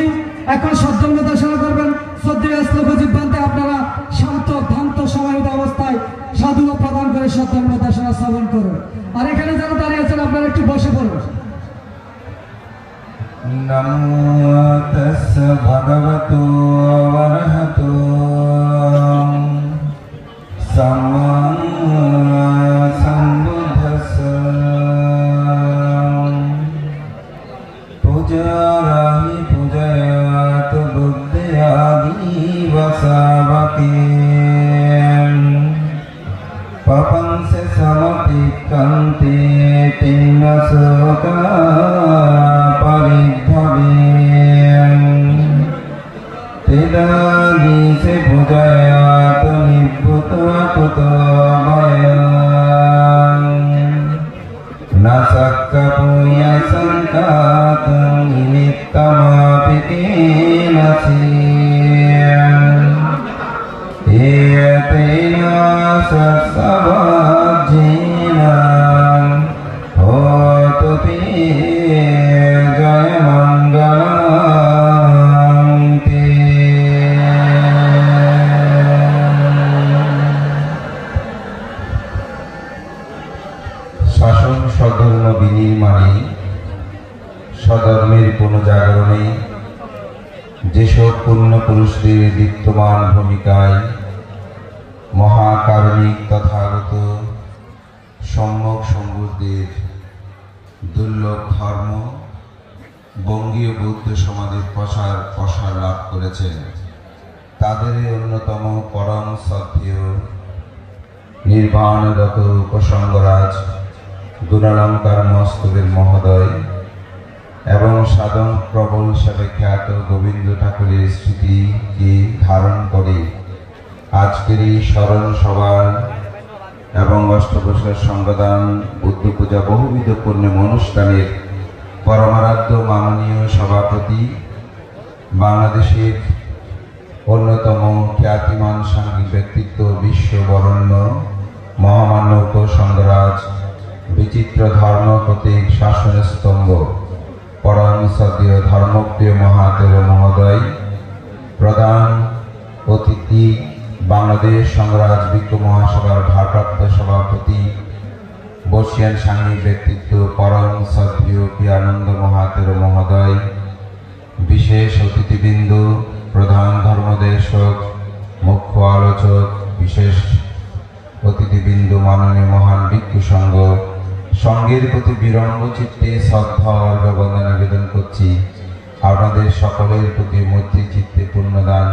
করছি। এখন সদ্ধর্ম দর্শন করবেন। শ্রদ্ধেয় শ্লোকজীব বান্তে আপনারা শান্ত ভ্রান্ত সমাহিত অবস্থায় সাধু প্রদান করে সদ্ধর্ম দর্শন শ্রবণ করুন। আর এখানে যারা দাঁড়িয়ে আছেন আপনারা একটু বসে পড়ুন। নমো তাস্সা ভগবতো অরহতো সাম্মা সম্বুদ্ধাস্সা। পূজারাহি পূজয়াত বুদ্ধ্যাদি বসাবকে পপংসে সমতিক্রান্তে তিন্নশোকা পরিদ্ধবে তেদাদিশে পূজয়াত নিভূত কুতো ভয়ং ন শক্যপুয় সংকাত নিমিত্তমাপি তেনসি এতেন সৎসবজ্জেন হোতু তে জয় মঙ্গলং তে। শাসন স্বধর্ম বিনির্মাণে স্বধর্মের পুনঃজাগরণে যেসব পূর্ণ পুরুষদের দীপ্তমান ভূমিকায় মহাকারণিক তথাগত সম্যক সম্বুদ্ধের দুর্লভ ধর্ম বঙ্গীয় বৌদ্ধ সমাজের প্রসার লাভ করেছেন, তাদের অন্যতম পরম শ্রদ্ধেয় নির্বাণরত উপসঙ্গরাজ গুণালঙ্কার মস্তকের মহোদয় এবং সাধন প্রবল হিসাবে খ্যাত গোবিন্দ ঠাকুরের স্মৃতিকে ধারণ করে আজকের এই স্মরণ সভার এবং অষ্টপ্রসার সংগদান বুদ্ধ পূজা বহুবিধ পূর্ণিম অনুষ্ঠানের পরমারাধ্য মাননীয় সভাপতি, বাংলাদেশের অন্যতম খ্যাতিমান সাংঘিক ব্যক্তিত্ব, বিশ্ববরণ্য মহামান্য উপসংগরাজ, বিচিত্র ধর্ম প্রতীক, শাসন স্তম্ভ, পরম শ্রদ্ধেয় ধর্মপ্রিয় মহাদেব মহোদয়, প্রধান অতিথি বাংলাদেশ সংঘরাজ বিজ্ঞ মহাসভার ভারপ্রাপ্ত সভাপতি, বর্ষিয়ান সাংঘিক ব্যক্তিত্ব পরম শ্রদ্ধেয় প্রিয়ানন্দ মহাদেব মহোদয়, বিশেষ অতিথিবৃন্দ, প্রধান ধর্মদেশক, মুখ্য আলোচক, বিশেষ অতিথিবৃন্দ, মাননীয় মহান ভিক্ষু সংঘ, সঙ্গের প্রতি বিরঙ্গ চিত্তে শ্রদ্ধা অর্ঘ্যবন্দনা নিবেদন করছি। আপনাদের সকলের প্রতি মৈত্রী চিত্তে পুণ্যদান,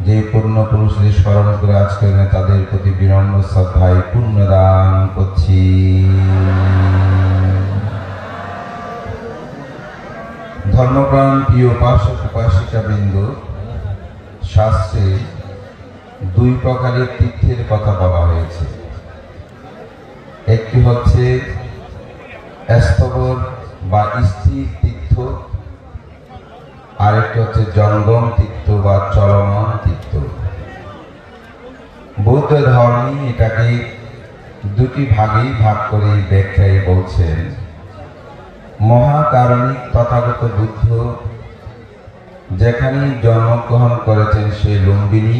যে পূর্ণ পুরুষদের স্মরণ করে আজকে তাদের প্রতি বিনম্র শ্রদ্ধায় পুণ্যদান করছি। ধর্মপ্রাণ প্রিয় উপাসক উপাসিকা বৃন্দ, শাস্ত্রে দুই প্রকারের তীর্থের কথা বলা হয়েছে। একটি হচ্ছে স্থবর বা স্থির তীর্থ, আরেকটি হচ্ছে জঙ্গম তীর্থ বা চলমান তীর্থ। বৌদ্ধ ধর্মে এটাকে দুটি ভাগেই ভাগ করে ব্যাখ্যায় বলছেন। মহাকারণিক তথাগত বুদ্ধ যেখানে জন্মগ্রহণ করেছেন সেই লুম্বিনী,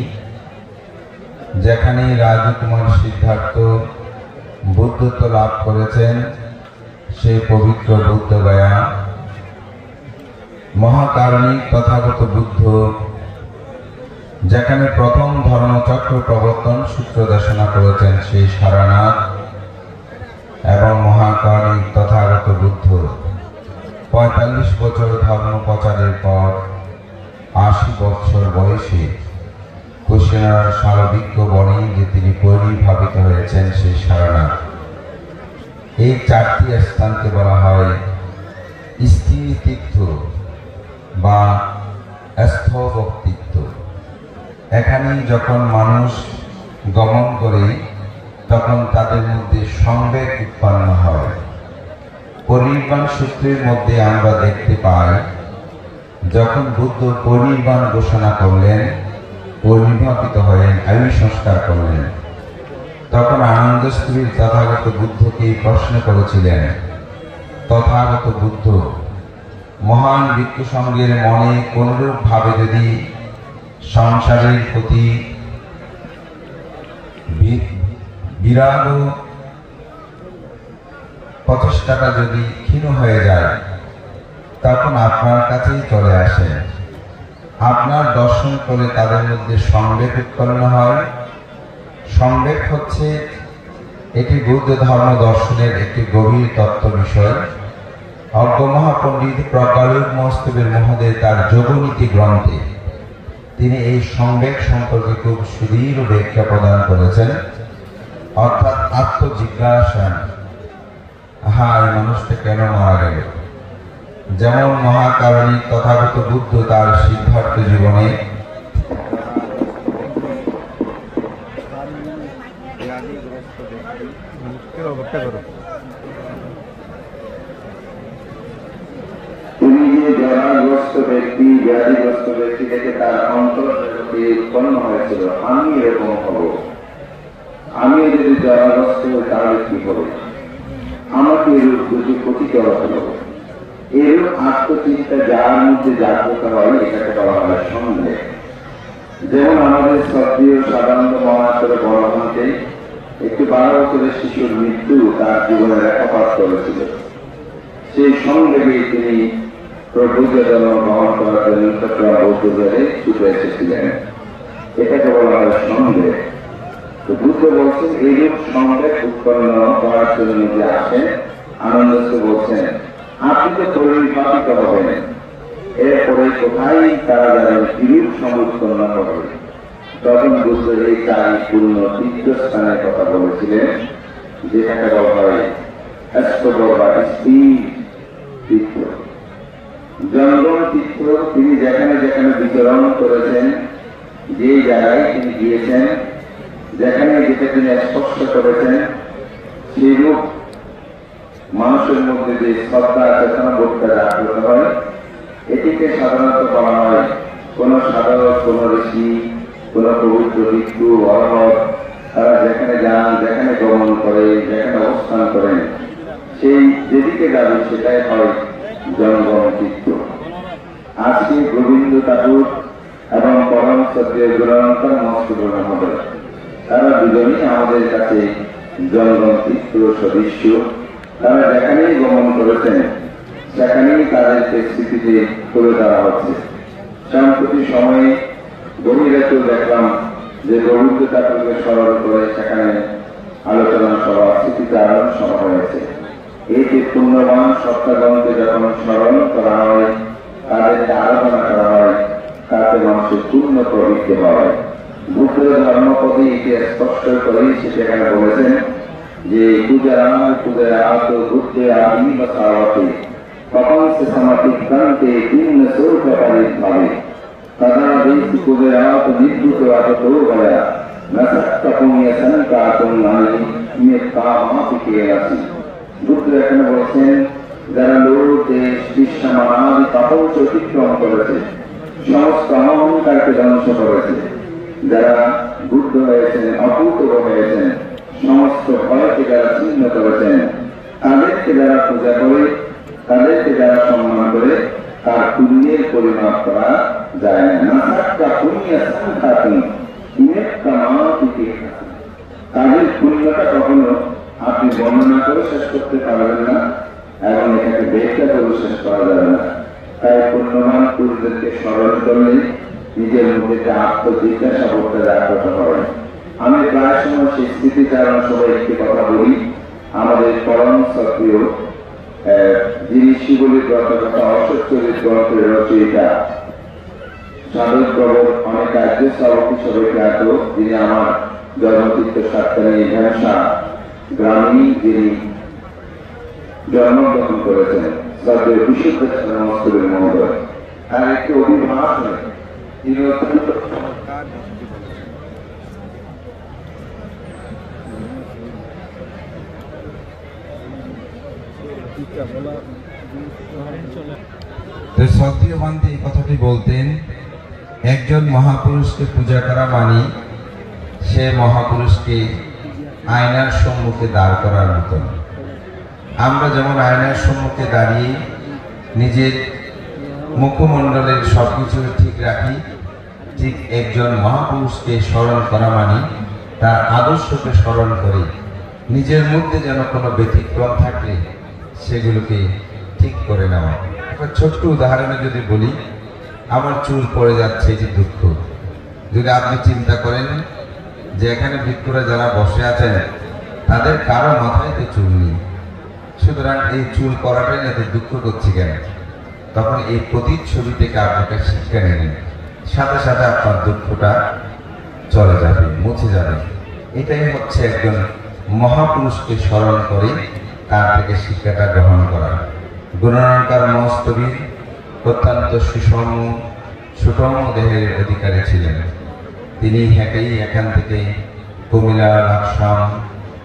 যেখানে রাজকুমার সিদ্ধার্থ বুদ্ধত্ব লাভ করেছেন সেই পবিত্র বুদ্ধগয়া, মহাকারণিক তথাগত বুদ্ধ যেখানে প্রথম ধর্মচক্র প্রবর্তন সূত্র দেশনা করেছেন সেই সারনাথ, এবং মহাকারণিক তথাগত বুদ্ধ ৪৫ বছর ধর্ম প্রচারের পর ৮০ বছর বয়সে কুশিনারার শালবৃক্ষ বনে যে তিনি পরিভাবিত হয়েছেন সেই সারনাথ। এই চারটি স্থানকে বলা হয় স্থির তীর্থ বা স্থবক তীর্থ। এখানে যখন মানুষ গমন করে তখন তাদের মধ্যে সংবেগ উৎপন্ন হয়। পরিনির্বাণ সূত্রের মধ্যে আমরা দেখতে পাই, যখন বুদ্ধ পরিনির্বাণ ঘোষণা করলেন, পরিনির্বাপিত হলেন, আয়ু সংস্কার করলেন, তখন আনন্দ স্ত্রী তথাগত বুদ্ধকে প্রশ্ন করেছিলেন, তথাগত বুদ্ধ মহান ভিক্ষু সঙ্গের মনে কোনরূপ ভাবে যদি সংসারের প্রতি বিরাগ প্রচেষ্টাটা যদি ক্ষীণ হয়ে যায়, তখন আপনার কাছেই চলে আসে। আপনার দর্শন করে তাদের মধ্যে সংবেগ উৎপন্ন হয়। সংবেগ হচ্ছে এটি বৌদ্ধ ধর্ম দর্শনের একটি গভীর তত্ত্ব বিষয়। অজ্ঞ মহাপণ্ডিত প্রজ্ঞালোক মস্তবের মহোদয় তার যোগনীতি গ্রন্থে তিনি এই সংবেগ সম্পর্কে খুব সুদৃঢ় ব্যাখ্যা প্রদান করেছেন। অর্থাৎ আত্মজিজ্ঞাসা, এই মানুষটা কেন মারা গেল? যেমন মহাকারণিক তথাগত বুদ্ধ তার সিদ্ধার্থ জীবনে তিনি যে জরাগ্রস্ত ব্যক্তি, ব্যাধিগ্রস্ত ব্যক্তি থেকে তার অন্তর উৎপন্ন হয়েছিল, আমি এরকম হব, আমি যদি জরাগ্রস্ত হই তাহলে কি হবে, আমাকে এরূপ দুটি পতিত হতে হবে। এরূপ আত্মচিন্তা যার মধ্যে জাগ্রত হয় এটাকে বলা হয় সন্দেহ। যেমন আমাদের সক্রিয় সাধারণত মহাত্মা বড় মন্ত্রে একটি 12 বছরের শিশুর মৃত্যু তার জীবনে রেখাপাত করেছিল। সেই সন্দেহে তিনি প্রভুজ জন্ম গ্রহণ করার জন্য চট্টগ্রাম বৌদ্ধবিহারে ছুটে এসেছিলেন। এটাকে বলা হয় সন্দেহ। তো বুদ্ধ বলছেন এইরূপ সন্দেহ উৎপন্ন করার জন্য যে আসেন, আনন্দকে বলছেন আপনি তো পরিপাটিত হবেন, এরপরে কোথায় তারা যাবেন কিরূপ সমুৎপন্ন হবে। তখন বুদ্ধ এই 4 পূর্ণ তীর্থস্থানের কথা বলেছিলেন, যেটাকে বলা হয় স্থবর বা স্থির তীর্থ, জঙ্গম তীর্থ। তিনি যেখানে যেখানে বিচরণ করেছেন, যে জায়গায় তিনি গিয়েছেন, যেখানে যেটা তিনি স্পষ্ট করেছেন, সেইরূপ মানুষের মধ্যে যে শ্রদ্ধা চেতনা বোধটা জাগ্রত হয়, এটিকে সাধারণত বলা হয় কোন সাধারণ, কোন ঋষি, কোন পবিত্র ভিক্ষু, অরহত, তারা যেখানে যান, যেখানে গমন করে, যেখানে অবস্থান করেন, সেই যেদিকে যাবে সেটাই হয় জঙ্গম তীর্থ। আজকে গোবিন্দ ঠাকুর এবং পরম সত্য গুণান্তর মস্তবর মহোদয়, তারা দুজনেই আমাদের কাছে জঙ্গম তীর্থ সদৃশ্য। তারা যেখানেই গমন করেছেন সেখানেই তাদেরকে স্মৃতিতে তুলে ধরা হচ্ছে। সাম্প্রতি সময়ে গভীরাতেও দেখলাম যে গোবিন্দ ঠাকুরকে স্মরণ করে সেখানে আলোচনা সভা, স্মৃতিচারণ সভা হয়েছে। এই যে পুণ্যবান সত্তাগণকে যখন স্মরণ করা হয়, তাদেরকে আরাধনা করা হয়, তাতে মানুষের পূর্ণ প্রবৃত্তি হয়। বুদ্ধের ধর্মপদে এটি স্পষ্ট করেই সেখানে বলেছেন যে পূজারাত বুদ্ধে আদি বা সারাতে কখন সে সমাধিক প্রান্তে ভিন্ন সৌখ্যকারী ভাবে তথা দেশ পূজারাত বিদ্যুৎ আতত গয়া নপুণ্য সংকাতন নামে কামাপিকে আছে। বুদ্ধ এখানে বলছেন যারা লোক, দেশ, বিশ্বমানাদি তাপস অতিক্রম করেছে, সমস্ত অহংকারকে ধ্বংস করেছে, যারা বুদ্ধ হয়েছেন, অভূত হয়েছেন, সমস্ত ভয়কে যারা ছিন্ন করেছেন, তাদেরকে যারা পূজা করে, তাদেরকে যারা সম্মান করে, তার পুণ্যের পরিমাপ করা যায় না। তাদের পুণ্যটা কখনো আপনি বর্ণনা করে শেষ করতে পারবেন না এবং এটাকে ব্যাখ্যা করে শেষ করা যাবে না। তাই পুণ্যবান পুরুষদেরকে স্মরণ করলে নিজের মধ্যে একটা আত্মজিজ্ঞাসা করতে জাগ্রত হয়। আমি প্রায় সময় সেই স্মৃতিচারণ সবাই একটি কথা বলি। আমাদের পরম সক্রিয় যিনি শিবলির গ্রন্থকথা অশ্বচরিত গ্রন্থের রচয়িতা সাধক প্রবর অনেক রাজ্য সভাপতি হিসেবে খ্যাত, যিনি আমার জন্মতীর্থ সাতকালী ভ্যাংসা গ্রামে যিনি জন্মগ্রহণ করেছেন, তাদের বিশুদ্ধ মস্তবের মহোদয়, তার একটি অভিভাস তিনি অত্যন্ত সক্রিয় বান্ধে এই কথাটি বলতেন, একজন মহাপুরুষকে পূজা করা মানে সে মহাপুরুষকে আয়নার সম্মুখে দাঁড় করার মতন। আমরা যেমন আয়নার সম্মুখে দাঁড়িয়ে নিজের মুখমণ্ডলের সবকিছু ঠিক রাখি, ঠিক একজন মহাপুরুষকে স্মরণ করা মানে তার আদর্শকে স্মরণ করে নিজের মধ্যে যেন কোনো ব্যতিক্রম থাকলে সেগুলোকে ঠিক করে নেওয়া। একটা ছোট্ট উদাহরণে যদি বলি, আমার চুল পড়ে যাচ্ছে, এটি দুঃখ। যদি আপনি চিন্তা করেন যে এখানে ভিক্ষুরা যারা বসে আছেন তাদের কারো মাথায় তো চুল নেই, সুতরাং এই চুল পড়াটাই এত দুঃখ করছি কেন, তখন এই প্রতিচ্ছবি থেকে আপনাকে শিক্ষা নেবেন, সাথে সাথে আপনার দুঃখটা চলে যাবে, মুছে যাবে। এটাই হচ্ছে একজন মহাপুরুষকে স্মরণ করে তার থেকে শিক্ষাটা গ্রহণ করা। গুণালঙ্কার মস্তবীর অত্যন্ত সুষম দেহের অধিকারী ছিলেন। তিনি এখান থেকে কুমিল্লা, লাকসাম,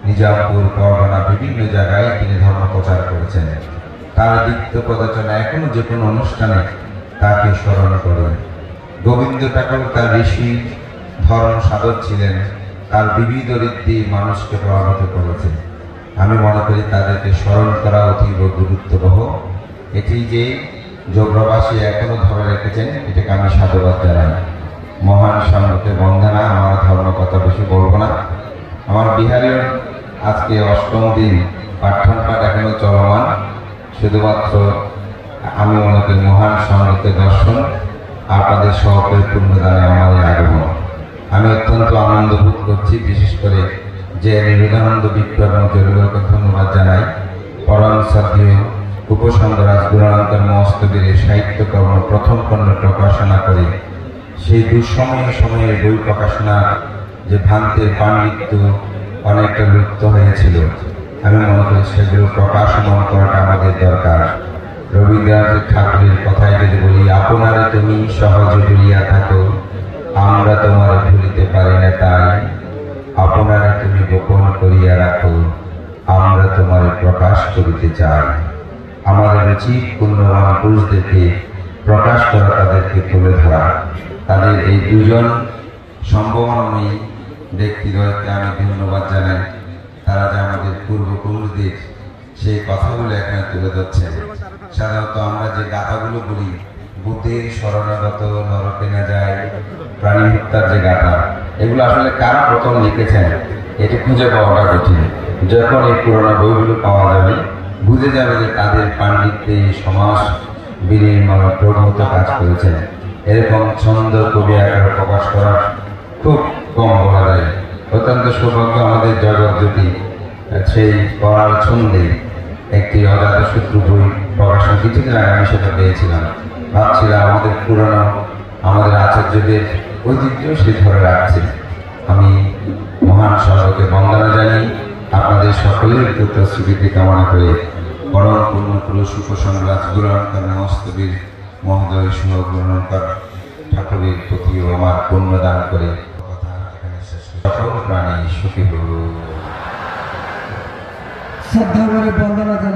নিজামপুর, পরগনা বিভিন্ন জায়গায় তিনি ধর্ম প্রচার করেছেন। তার দীপ্ত পদচনা এখনো যে কোনো অনুষ্ঠানে তাকে স্মরণ করে। গোবিন্দ ঠাকুর তার ঋষি ধর্ম সাধক ছিলেন, তার বিবিধ রীতি মানুষকে প্রভাবিত করেছে। আমি মনে করি তাদেরকে স্মরণ করা অতীব গুরুত্ববহ। এটি যে যোগ্যবাসী এখনো ধরে রেখেছেন, এটাকে আমি সাধুবাদ জানাই। মহান সামকে বন্দনা। আমার ধর্ম কথা বেশি বলবো না। আমার বিহারের আজকে ৮ম দিন, পাঠ্যন পাঠ এখনো চলমান। শুধুমাত্র আমি মনে করি মহান সঙ্গীতের দর্শন, আপনাদের সহকারী পূর্ণদানে আমাদের আগমন। আমি অত্যন্ত আনন্দ বোধ করছি, বিশেষ করে যে নিবেদানন্দ বিপ্লব জরুরকে ধন্যবাদ জানাই। পরম শ্রদ্ধেয় উপসংগরাজ গুণালঙ্কার মস্তবীরের সাহিত্যকর্ম প্রথম খণ্ড প্রকাশনা করে সেই দুঃসময়ের বই প্রকাশনা যে ভ্রান্তের পাণ্ডিত্য অনেকটা লুপ্ত হয়েছিল, আমি মনে করি সেগুলো প্রকাশমান করাটা আমাদের দরকার। রবীন্দ্রনাথ ঠাকুরের কথায় যদি বলি, আপনারে তুমি সহজ ভুলিয়া থাকো, আমরা তোমার ভুলিতে পারি না তাই, আপনারে তুমি গোপন করিয়া রাখো, আমরা তোমার প্রকাশ করিতে চাই। আমাদের উচিত পুণ্যবান পুরুষদেরকে প্রকাশ করা, তাদেরকে তুলে ধরা। তাদের এই দুজন সম্ভাবনাময়ী ব্যক্তিদ্বয়কে আমি ধন্যবাদ জানাই। তারা যে আমাদের পূর্বপুরুষদের সেই কথাগুলো এখানে তুলে ধরছেন। সাধারণত আমরা যে গাথাগুলো বলি, বুদ্ধের শরণাগত, নরকে না যায়, প্রাণী হত্যার যে গাথা, এগুলো আসলে কারা প্রথম লিখেছেন এটি খুঁজে পাওয়াটা কঠিন। যখন এই পুরোনো বইগুলো পাওয়া যাবে, বুঝে যাবে যে তাদের পাণ্ডিত্যে সমাজ বিনির্মাণ প্রভূত কাজ করেছেন। এরকম ছন্দ কবি আকারে প্রকাশ করার খুব কম বলা যায়। অত্যন্ত সৌভাগ্য আমাদের জগৎজ্যোতি সেই পড়ার ছন্দে একটি অজাতশত্রু বই প্রকাশন কিছুদিন আগে আমি সেটা পেয়েছিলাম। ভাবছিলাম আমাদের পুরনো আমাদের আচার্যদের ঐতিহ্য সে ধরে রাখছে। আমি মহান সভাকে বন্দনা জানি, আপনাদের সকলের পুত্র স্মৃতি কামনা করে পরম পূর্ণ পুরুষ উপসংরাজ গুণালঙ্কার মস্তবীর মহোদয় সহ গুণালঙ্কার ঠাকুরের প্রতিও আমার পুণ্যদান করে কথা এখানে শেষ করি। সকল প্রাণী সুখী হোক। শ্রদ্ধা করে বন্দনা জানাই।